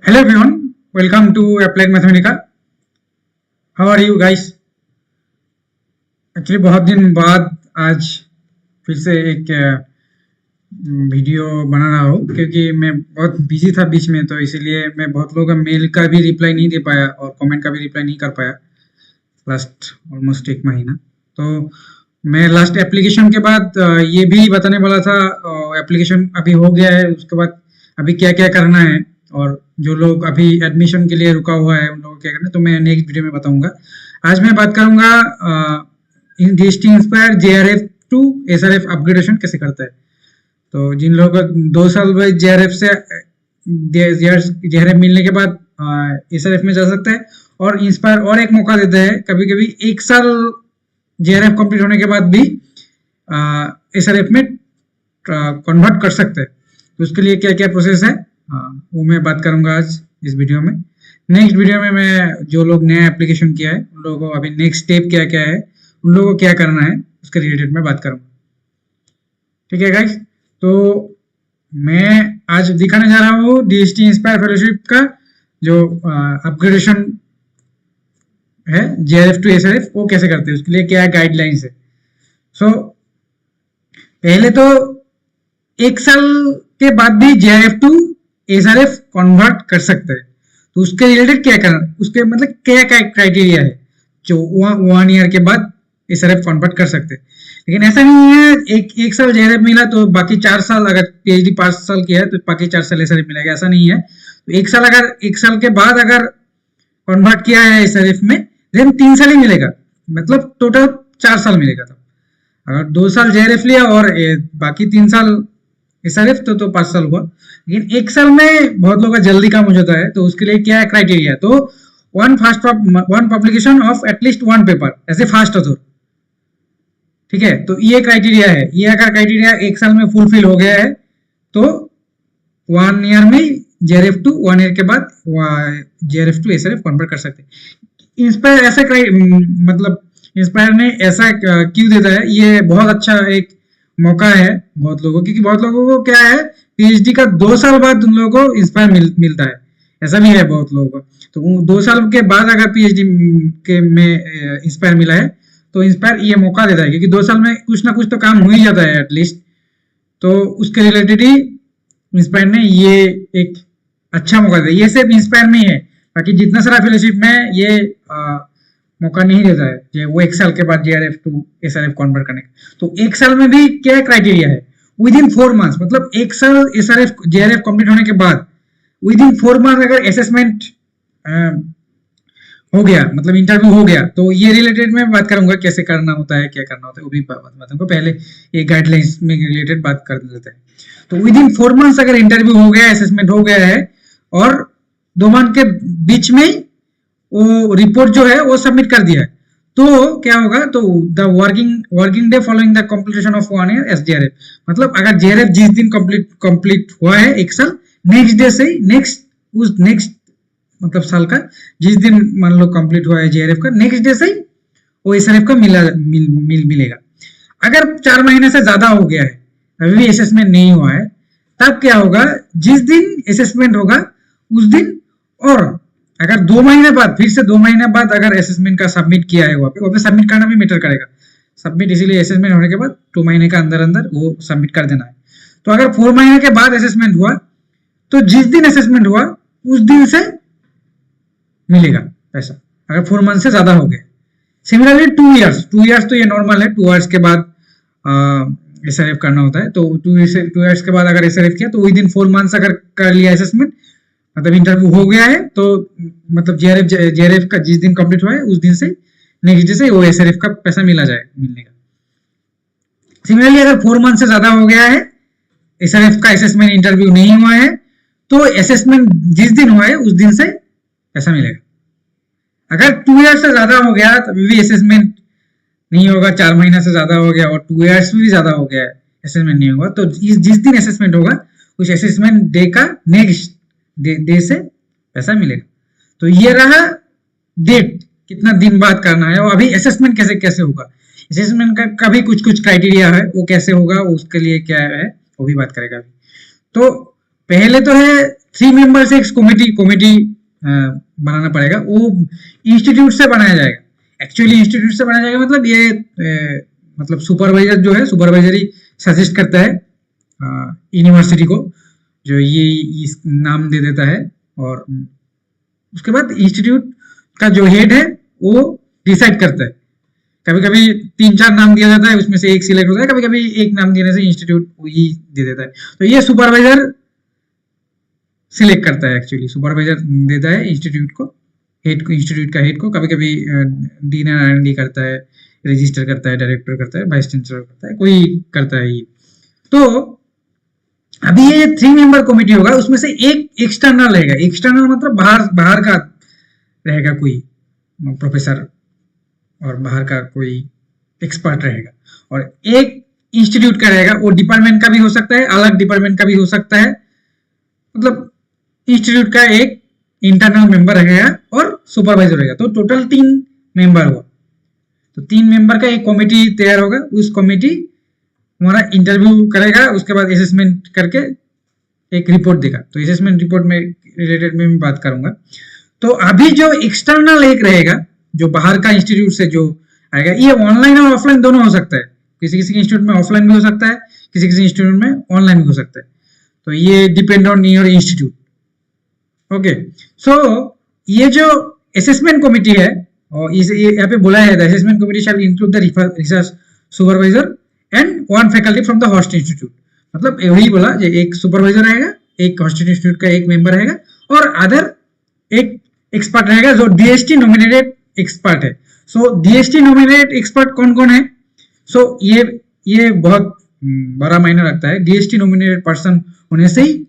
Hello everyone, welcome to Applied Mathematica. How are you guys? Actually बहुत दिन बाद आज फिर से एक वीडियो बना रहा हूँ क्योंकि मैं बहुत बिजी था बीच में, तो इसीलिए मैं बहुत लोगों का मेल का भी रिप्लाई नहीं दे पाया और कमेंट का भी रिप्लाई नहीं कर पाया लास्ट ऑलमोस्ट एक महीना। तो मैं लास्ट एप्लीकेशन के बाद ये भी बताने वाला था, एप्लीकेशन अभी हो गया है, उसके बाद अभी क्या क्या करना है और जो लोग अभी एडमिशन के लिए रुका हुआ है उन लोगों को क्या करना है, तो मैं नेक्स्ट वीडियो में बताऊंगा। आज मैं बात करूंगा DST inspire JRF to SRF upgradation कैसे करता है। तो जिन लोगों को 2 साल बाद जेआरएफ से जेआरएफ मिलने के बाद एसआरएफ में जा सकता है, और इंस्पायर और एक मौका देता है, कभी कभी 1 साल जेआरएफ कंप्लीट होने के बाद भी एसआरएफ में कन्वर्ट कर सकते हैं। तो उसके लिए क्या क्या प्रोसेस है वो मैं बात करूंगा आज इस वीडियो में। नेक्स्ट वीडियो में मैं जो लोग नया एप्लीकेशन किया है उन लोगों को अभी नेक्स्ट स्टेप क्या क्या है, उन लोगों को क्या करना है, उसके रिलेटेड में बात करूंगा। ठीक है गाइस, तो मैं आज दिखाने जा रहा हूँ डीएसटी इंस्पायर फेलोशिप का जो अपग्रेडेशन है जेआरएफ टू एसआरएफ वो कैसे करते हैं, उसके लिए क्या गाइडलाइंस है। सो पहले तो 1 साल के बाद भी जेआरएफ टू एसआरएफ कन्वर्ट कर सकते हैं, तो उसके रिलेटेड क्या करना, उसके मतलब क्या क्या क्राइटेरिया है जो 1 ईयर के बाद एसआरएफ कन्वर्ट कर सकते हैं। लेकिन ऐसा नहीं है एक साल जेआरएफ मिला तो बाकी 4 साल, अगर पीएचडी 5 साल किया है तो बाकी 4 साल एसआरएफ मिलेगा, ऐसा नहीं है। तो 1 साल अगर 1 साल के बाद अगर कन्वर्ट किया है एसआरएफ में देन 3 साल ही मिलेगा, मतलब टोटल 4 साल मिलेगा। तो अगर 2 साल जेआरएफ लिया और बाकी 3 साल एसआरएफ तो 5 साल हुआ। लेकिन 1 साल में बहुत लोगों का जल्दी काम हो जाता है, तो उसके लिए क्या क्राइटेरिया, तो one publication of at least 1 paper as a first author. ठीक है, तो ये क्राइटेरिया है। ये अगर क्राइटेरिया 1 साल में फुलफिल हो गया है तो 1 ईयर में जेआरएफ टू 1 ईयर के बाद जेआरएफ टू एसआरएफ कन्वर्ट कर सकते हैं। इंस्पायर ऐसा मतलब इंस्पायर ने ऐसा क्यों देता है, ये बहुत अच्छा एक मौका है बहुत लोगों, क्योंकि बहुत लोगों को क्या है पीएचडी का 2 साल बाद उन लोगों को इंस्पायर मिलता है, ऐसा भी है बहुत लोगों को। तो 2 साल के बाद अगर पीएचडी के में इंस्पायर मिला है तो इंस्पायर ये मौका देता है, क्योंकि 2 साल में कुछ ना कुछ तो काम हो ही जाता है एटलीस्ट। तो उसके रिलेटेड ही इंस्पायर ने ये एक अच्छा मौका दिया। ये सिर्फ इंस्पायर में ही है, बाकी जितना सारा फेलोशिप में ये मौका नहीं देता है कि वो 1 साल के बाद जेआरएफ टू एसआरएफ कन्वर्ट करने का। तो 1 साल में भी क्या क्राइटेरिया है, विद इन 4 मंथ्स, मतलब 1 साल एसआरएफ जेआरएफ कंप्लीट होने के बाद विद इन 4 मंथ अगर असेसमेंट हो गया, मतलब इंटरव्यू हो गया, तो ये रिलेटेड मैं बात करूंगा कैसे करना होता है, क्या करना होता है, वो भी बताऊंगा। पहले ये गाइडलाइंस में रिलेटेड बात कर लेते हैं। तो विद इन 4 मंथ्स अगर इंटरव्यू हो गया, असेसमेंट हो गया है और 2 मंथ के बीच में वो रिपोर्ट जो है वो सबमिट कर दिया है, तो क्या होगा, तो the working day following the completion of 1 year S JRF, मतलब अगर जेआरएफ जिस दिन कंप्लीट हुआ है 1 साल, नेक्स्ट डे से नेक्स्ट मतलब साल का जिस दिन मान लो कंप्लीट हुआ है जेआरएफ का, नेक्स्ट डे से ही वो एसआरएफ का मिलेगा। अगर 4 महीने से ज्यादा हो गया है, अभी भी असेसमेंट नहीं हुआ है, तब क्या होगा, जिस दिन असेसमेंट होगा उस दिन, और अगर 2 महीने बाद, फिर से 2 महीने बाद अगर असेसमेंट का सबमिट किया है, वहाँ पे सबमिट करना भी मैटर करेगा। सबमिट इसीलिए असेसमेंट होने के बाद 2 महीने का अंदर वो सबमिट कर देना है। तो अगर 4 महीने के बाद असेसमेंट हुआ तो जिस दिन असेसमेंट हुआ उस दिन से मिलेगा पैसा, अगर 4 मंथ से ज्यादा हो गया। सिमिलरली 2 इयर्स तो ये नॉर्मल है, 2 इयर्स के बाद एसआरएफ करना होता है। तो 2 इयर्स के बाद अगर एसआरएफ किया तो विद इन 4 मंथ्स अगर कर लिया असेसमेंट, मतलब इंटरव्यू हो गया है, तो मतलब जेआरएफ का जिस दिन कंप्लीट हुआ है उस दिन से नेक्स्ट डे से वो एसआरएफ का पैसा मिलने का। सिमिलरली अगर 4 मंथ से ज्यादा हो गया है, एसआरएफ का असेसमेंट इंटरव्यू नहीं हुआ है, तो असेसमेंट जिस दिन हुआ है उस दिन से पैसा मिलेगा। अगर 2 इयर्स से ज्यादा हो गया तो भी असेसमेंट नहीं होगा, 4 महीना से ज्यादा हो गया और 2 इयर्स भी ज्यादा हो गया असेसमेंट नहीं होगा, तो जिस दिन असेसमेंट होगा उस असेसमेंट डे का नेक्स्ट डे से पैसा मिलेगा। तो ये रहा डेट, कितना दिन बाद करना है। और अभी असेसमेंट कैसे होगा, असेसमेंट का भी कुछ क्राइटेरिया है, वो कैसे होगा, उसके लिए क्या है वो भी बात करेगा अभी। तो पहले तो है 3 मेंबर से एक कमेटी बनाना पड़ेगा, वो इंस्टीट्यूट से बनाया जाएगा। एक्चुअली इंस्टीट्यूट से बनाया जाएगा मतलब ये मतलब सुपरवाइजर जो है, सुपरवाइजरी सजेस्ट करता है यूनिवर्सिटी को, जो ये इस नाम दे देता है, और उसके बाद इंस्टीट्यूट का जो हेड है वो डिसाइड करता है। कभी कभी 3-4 नाम दिया जाता है, उसमें से एक सिलेक्ट होता है, कभी कभी एक नाम देने से इंस्टीट्यूट ही दे देता है। तो ये सुपरवाइजर सिलेक्ट करता है, एक्चुअली सुपरवाइजर देता है इंस्टीट्यूट को, हेड को, इंस्टीट्यूट का हेड को। कभी कभी डीन एंड R&D करता है, रजिस्टर करता है, डायरेक्टर करता है, वाइस चांसलर करता है, कोई करता है ये। तो अभी ये 3 मेंबर कमेटी होगा, उसमें से एक एक्सटर्नल रहेगा। एक्सटर्नल मतलब बाहर का रहेगा, कोई प्रोफेसर और बाहर का कोई एक्सपर्ट रहेगा, और एक इंस्टीट्यूट का रहेगा। वो डिपार्टमेंट का भी हो सकता है, अलग डिपार्टमेंट का भी हो सकता है, मतलब इंस्टीट्यूट का एक इंटरनल मेंबर रहेगा और सुपरवाइजर रहेगा। तो टोटल 3 मेंबर हुआ। तो 3 मेंबर का एक कमेटी तैयार होगा, उस कमेटी हमारा इंटरव्यू करेगा, उसके बाद असेसमेंट करके एक रिपोर्ट देगा। तो असेसमेंट रिपोर्ट में रिलेटेड में बात करूंगा। तो अभी जो एक्सटर्नल एक रहेगा, जो बाहर का इंस्टीट्यूट से जो आएगा, ये ऑनलाइन और ऑफलाइन दोनों हो सकता है। किसी किसी इंस्टीट्यूट में ऑफलाइन भी हो सकता है, किसी किसी इंस्टीट्यूट में ऑनलाइन भी हो सकता है। तो ये depend on your institute. Okay, so ये जो असेसमेंट कमिटी है, और इसे यहाँ पे बोला है, the assessment committee shall include the research supervisor and 1 faculty from the host institute. मतलब यही बोला, एक सुपरवाइजर रहेगा, एक होस्ट इंस्टीट्यूट का एक मेंबर रहेगा, और अदर एक एक्सपर्ट रहेगा जो DST नॉमिनेटेड एक्सपर्ट है। सो DST नॉमिनेटेड एक्सपर्ट कौन कौन है? सो ये बहुत बड़ा मायने रखता है। DST नॉमिनेटेड पर्सन होने से ही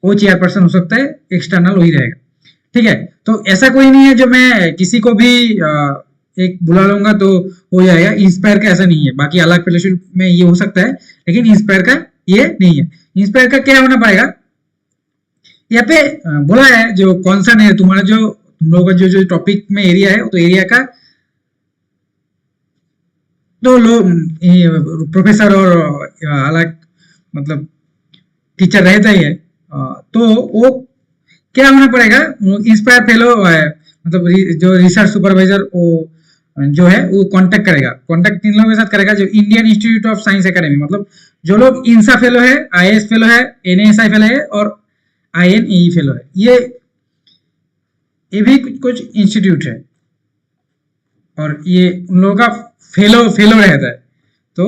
वो चेयरपर्सन हो सकता है, एक्सटर्नल वही रहेगा। ठीक है, तो ऐसा कोई नहीं है जो मैं किसी को भी एक बुला लूंगा तो हो जाएगा। इंस्पायर का ऐसा नहीं है, बाकी अलग फेलोशिप में ये हो सकता है, लेकिन इंस्पायर का ये नहीं है। इंस्पायर का क्या होना पड़ेगा, यहाँ पे बोला है जो कॉन्सर्न है तुम्हारा, जो तुम लोगों का जो टॉपिक में एरिया है, तो एरिया का तो लोग प्रोफेसर और अलग मतलब टीचर रहता ही है। तो वो क्या होना पड़ेगा, इंस्पायर फेलो है, मतलब जो रिसर्च सुपरवाइजर वो जो है वो कांटेक्ट करेगा। कांटेक्ट किन लोगों के साथ करेगा? जो Indian institute of science academy, मतलब जो लोग इंसा फेलो है, IAS फेलो है, NASI फेलो है और INEE फेलो है, ये भी कुछ इंस्टीट्यूट है, और ये उन लोगों का फेलो रहता है। तो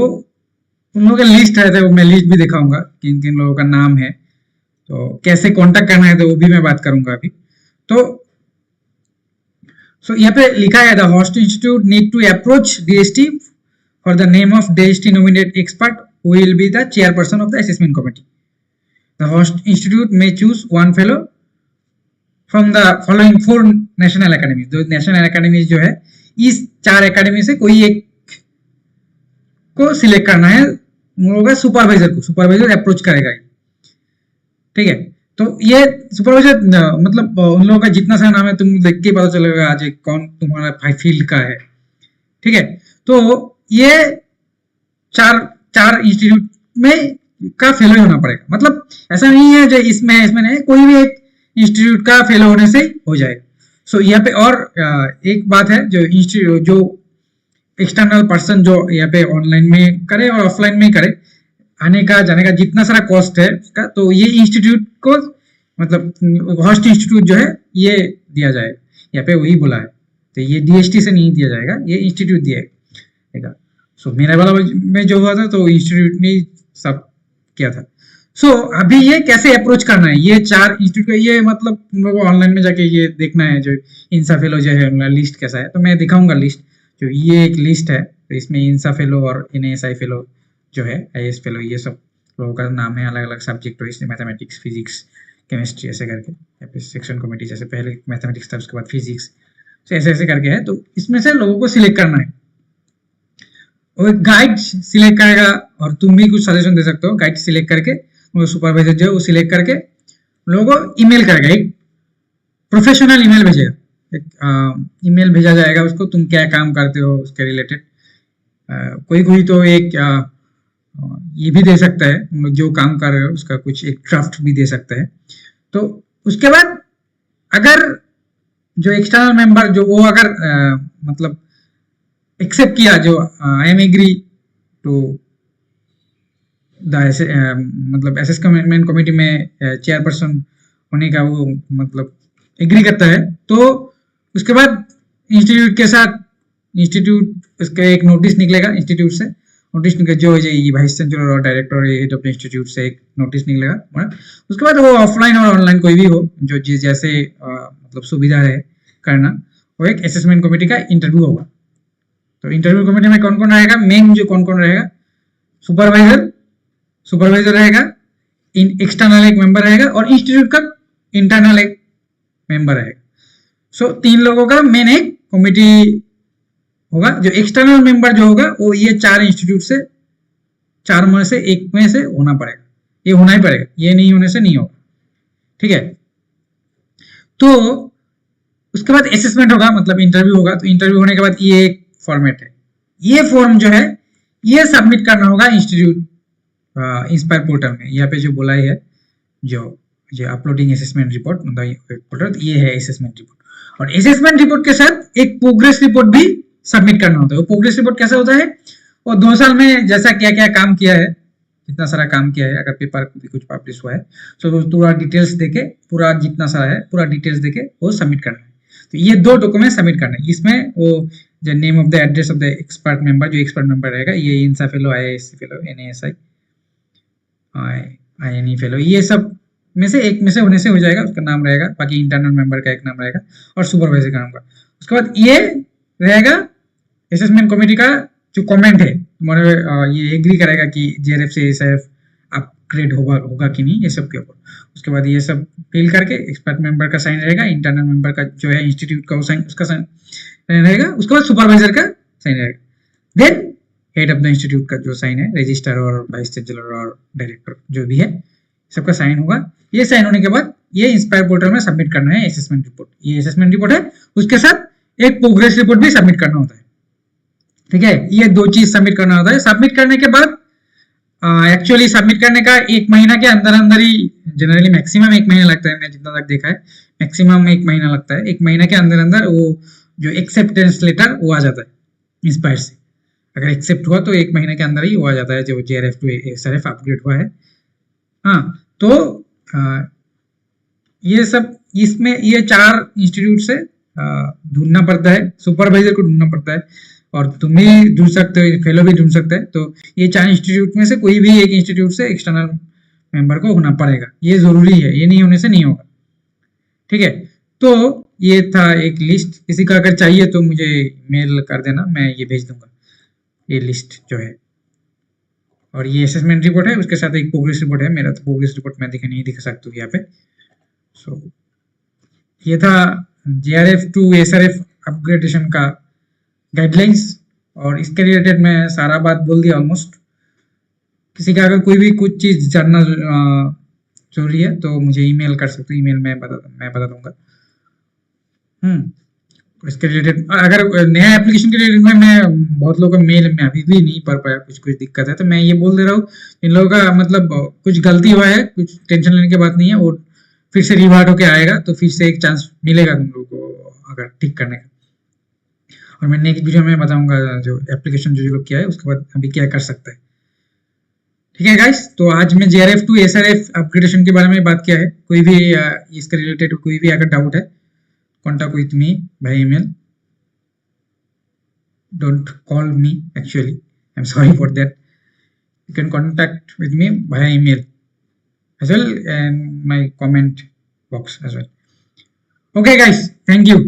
उन लोगों का लिस्ट रहता है, वो मैं लिस्ट भी दिखाऊंगा किन किन लोगों का नाम है, तो कैसे कांटेक्ट करना है तो वो भी मैं बात करूंगा अभी। तो सो यहाँ पे लिखा है, the host institute need to approach DST for the name of DST nominated expert who will be the chairperson of the assessment committee. The host institute may choose 1 fellow from the following 4 national academies. जो national academies जो है, इस 4 academy से कोई एक को select करना है। उन लोगों का सुपरवाइजर अप्रोच करेगा। ठीक है, तो ये सुपरवाइजर मतलब उन लोगों का जितना सारा नाम है तुम देख के पता चलेगा आज कौन तुम्हारा फील्ड का है। ठीक है, तो ये चार इंस्टीट्यूट में का फेलो होना पड़ेगा। मतलब ऐसा नहीं है जो इसमें नहीं, कोई भी एक इंस्टीट्यूट का फेलो होने से हो जाएगा। सो यहाँ पे और एक बात है, जो एक्सटर्नल पर्सन जो यहाँ पे ऑनलाइन में करे और ऑफलाइन में करे, आने का जाने का जितना सारा कॉस्ट है उसका, तो ये इंस्टीट्यूट को मतलब होस्ट इंस्टीट्यूट जो है ये दिया जाएगा। यहाँ पे वही बोला है, तो ये DST से नहीं दिया जाएगा, ये इंस्टीट्यूट दिएगा। सो मेरा वाला में जो हुआ था तो इंस्टीट्यूट ने सब किया था। सो अभी ये कैसे अप्रोच करना है, ये 4 इंस्टीट्यूट, ये मतलब तुम लोगों को ऑनलाइन में जाके ये देखना है जो इंसा फेलो जो है लिस्ट कैसा है, तो मैं दिखाऊंगा लिस्ट। जो ये एक लिस्ट है, तो इसमें इंसा फेलो और NASI फेलो जो है, IAS फेलो, ये सब लोगों का नाम है, अलग अलग सब्जेक्ट, तो इसमें मैथमेटिक्स, फिजिक्स, केमिस्ट्री ऐसे करके, या फिर सेक्शन कमेटी जैसे पहले मैथमेटिक्स था उसके बाद फिजिक्स, तो ऐसे ऐसे करके है। तो इसमें से लोगों को सिलेक्ट करना है, और गाइड सिलेक्ट करेगा, और तुम भी कुछ सजेशन दे सकते हो। गाइड सिलेक्ट करके सुपरवाइजर जो है वो सिलेक्ट करके लोगों को ईमेल करेगा, एक प्रोफेशनल ईमेल भेजेगा, एक ईमेल भेजा जाएगा उसको, तुम क्या काम करते हो उसके रिलेटेड। कोई तो एक ये भी दे सकता है, तुम लोग जो काम कर रहे हो उसका कुछ एक ड्राफ्ट भी दे सकता है। तो उसके बाद अगर जो एक्सटर्नल मेंबर जो वो अगर मतलब एक्सेप्ट किया जो I am agree to the मतलब असेसमेंट कमेटी में चेयरपर्सन होने का वो मतलब एग्री करता है, तो उसके बाद इंस्टीट्यूट के साथ इंस्टीट्यूट उसका एक नोटिस निकलेगा, इंस्टीट्यूट से नोटिस निकले जो ये वाइस चांसलर और director head of the institute से एक नोटिस निकलेगा। उसके बाद वो ऑफलाइन और ऑनलाइन कोई भी हो जो जैसे मतलब सुविधा है करना, वो एक असेसमेंट कमेटी का इंटरव्यू होगा। तो इंटरव्यू कमेटी में कौन कौन रहेगा, मेन जो कौन कौन रहेगा, सुपरवाइजर रहेगा, एक्सटर्नल एक मेंबर रहेगा और इंस्टीट्यूट का इंटरनल एक मेंबर रहेगा। सो 3 लोगों का मेन एक कमेटी होगा। जो एक्सटर्नल मेंबर जो होगा वो ये 4 इंस्टीट्यूट से 4 में से एक में से होना पड़ेगा, ये होना ही पड़ेगा, ये नहीं होने से नहीं होगा, ठीक है। तो उसके बाद असेसमेंट होगा, मतलब इंटरव्यू होगा। तो इंटरव्यू होने के बाद ये एक फॉर्मेट है, ये फॉर्म जो है ये सबमिट करना होगा इंस्टीट्यूट इंस्पायर पोर्टल में। यहाँ पे जो बोला है जो अपलोडिंग असेसमेंट रिपोर्ट पोर्टल, ये है असेसमेंट रिपोर्ट। और असेसमेंट रिपोर्ट के साथ एक प्रोग्रेस रिपोर्ट भी सबमिट करना होता है। वो प्रोग्रेस रिपोर्ट कैसा होता है, वो 2 साल में जैसा क्या क्या काम किया है, कितना सारा काम किया है, अगर पेपर भी कुछ पब्लिश हुआ है तो पूरा डिटेल्स देके, पूरा जितना सारा है पूरा डिटेल्स देके वो सबमिट करना है। तो ये 2 डॉक्यूमेंट सबमिट करना है। इसमें वो जो name of the address of the expert member, जो एक्सपर्ट मेंबर रहेगा, ये इंसा फेलो, आईआईएससी फेलो, एनएएसआई, आईएनई फेलो, ये सब में से एक में से होने से हो जाएगा, उसका नाम रहेगा। बाकी इंटरनल मेंबर का एक नाम रहेगा और सुपरवाइजर का नाम का। उसके बाद ये रहेगा असेसमेंट कमेटी का जो कमेंट है, ये एग्री करेगा कि जेआरएफ से एसआरएफ अपग्रेड होगा कि नहीं, ये सब के ऊपर। उसके बाद ये सब फिल करके एक्सपर्ट मेंबर का साइन रहेगा, इंटरनल मेंबर का जो है इंस्टीट्यूट का वो साइन, उसका साइन रहेगा। उसके बाद सुपरवाइजर का साइन रहेगा, then head of the institute का जो साइन है, रजिस्ट्रार और वाइस चांसलर और डायरेक्टर जो भी है, सबका साइन होगा। ये साइन होने के बाद ये इंस्पायर पोर्टल में सबमिट करना है असेसमेंट रिपोर्ट। ये असेसमेंट रिपोर्ट है, उसके साथ एक प्रोग्रेस रिपोर्ट भी सबमिट करना होता है, ठीक है। ये 2 चीज सबमिट करना होता है। सबमिट करने के बाद एक्चुअली सबमिट करने का 1 महीना के अंदर अंदर ही, जनरली मैक्सिमम 1 महीना लगता है, मैं जितना तक देखा है मैक्सिमम 1 महीना लगता है। 1 महीना के अंदर अंदर वो जो एक्सेप्टेंस लेटर वो आ जाता है इंस्पायर से। अगर एक्सेप्ट हुआ तो 1 महीने के अंदर ही वो आ जाता है जो जेआरएफ टू एसआरएफ अपग्रेड हुआ है। हाँ, तो ये सब इसमें ये 4 इंस्टीट्यूट से ढूंढना पड़ता है, सुपरवाइजर को ढूंढना पड़ता है, और तुम भी ढूंढ सकते हो, फेलो भी ढूंढ सकते हैं। तो ये 4 इंस्टीट्यूट में से कोई भी एक इंस्टीट्यूट से एक्सटर्नल मेंबर को होना पड़ेगा, ये जरूरी है, ये नहीं होने से नहीं होगा, ठीक है। तो ये था एक लिस्ट, किसी का अगर चाहिए तो मुझे मेल कर देना, मैं ये भेज दूंगा ये लिस्ट जो है। और ये असेसमेंट रिपोर्ट है, उसके साथ एक प्रोग्रेस रिपोर्ट है। मेरा तो प्रोग्रेस रिपोर्ट मैं नहीं दिखा सकता हूँ यहाँ पे। सो ये था जेआरएफ टू एसआरएफ अपग्रेडेशन का गाइडलाइंस, और इसके रिलेटेड मैं सारा बात बोल दिया ऑलमोस्ट। किसी का अगर कोई भी कुछ चीज जानना जरूरी है तो मुझे ईमेल कर सकते हो, ईमेल मैं बता दूंगा। इसके रिलेटेड अगर नया एप्लीकेशन के रिलेटेड में मैं बहुत लोगों का मेल में अभी भी नहीं पढ़ पाया, कुछ दिक्कत है, तो मैं ये बोल दे रहा हूँ इन लोगों का मतलब कुछ गलती हुआ है, कुछ टेंशन लेने की बात नहीं है, वो फिर से रिवार्ड होके आएगा, तो फिर से एक चांस मिलेगा तुम लोगों को अगर ठीक करने का। और मैं नेक्स्ट वीडियो में बताऊंगा जो एप्लीकेशन जो लोग किया है उसके बाद अभी क्या कर सकता है, ठीक है गाइस। तो आज मैं जेआरएफ टू एसआरएफ अपग्रेडेशन के बारे में बात किया है। कोई भी इसके रिलेटेड कोई भी अगर डाउट है, contact with me by email, don't call me, actually I'm sorry for that. You can contact with me via email as well and my comment box as well. Okay guys, thank you.